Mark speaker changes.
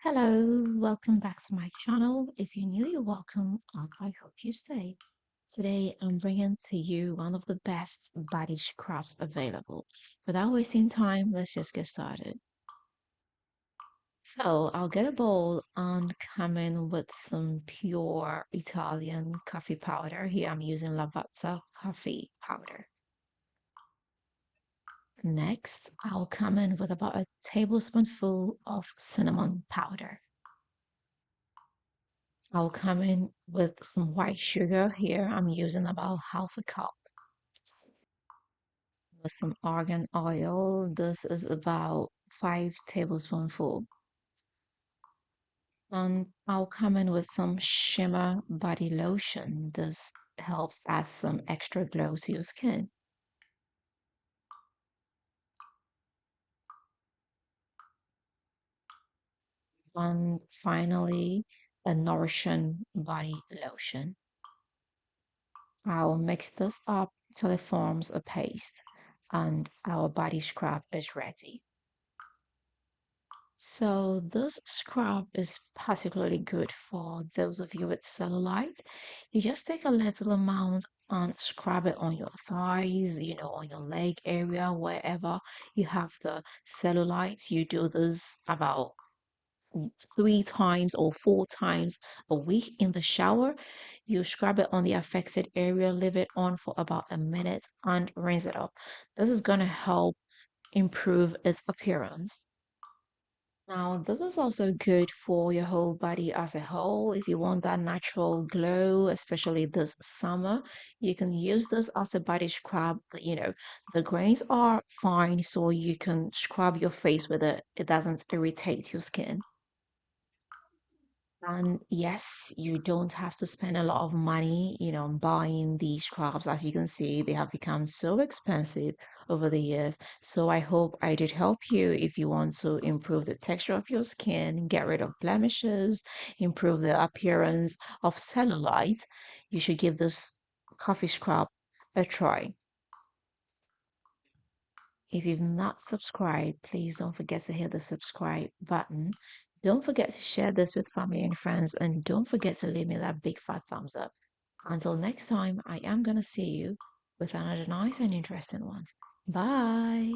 Speaker 1: Hello, welcome back to my channel. If you're new, you're welcome, and I hope you stay. Today, I'm bringing to you one of the best body scrubs available. Without wasting time, let's just get started. So, I'll get a bowl and come in with some pure Italian coffee powder. Here, I'm using Lavazza coffee powder. Next, I'll come in with about a tablespoonful of cinnamon powder. I'll come in with some white sugar here. I'm using about half a cup with some argan oil. This is about 5 tablespoonful. And I'll come in with some shimmer body lotion. This helps add some extra glow to your skin. And finally, a nourishing body lotion. I'll mix this up till it forms a paste and our body scrub is ready. So this scrub is particularly good for those of you with cellulite. You just take a little amount and scrub it on your thighs, on your leg area, wherever you have the cellulite. You do this about 3 times or 4 times a week in the shower. You scrub it on the affected area, leave it on for about a minute and rinse it off. This is going to help improve its appearance. Now, this is also good for your whole body as a whole. If you want that natural glow, especially this summer, you can use this as a body scrub. The grains are fine, so you can scrub your face with it. It doesn't irritate your skin. And yes, you don't have to spend a lot of money, buying these scrubs. As you can see, they have become so expensive over the years. So I hope I did help you if you want to improve the texture of your skin, get rid of blemishes, improve the appearance of cellulite. You should give this coffee scrub a try. If you've not subscribed, please don't forget to hit the subscribe button. Don't forget to share this with family and friends, and don't forget to leave me that big fat thumbs up. Until next time, I am going to see you with another nice and interesting one. Bye.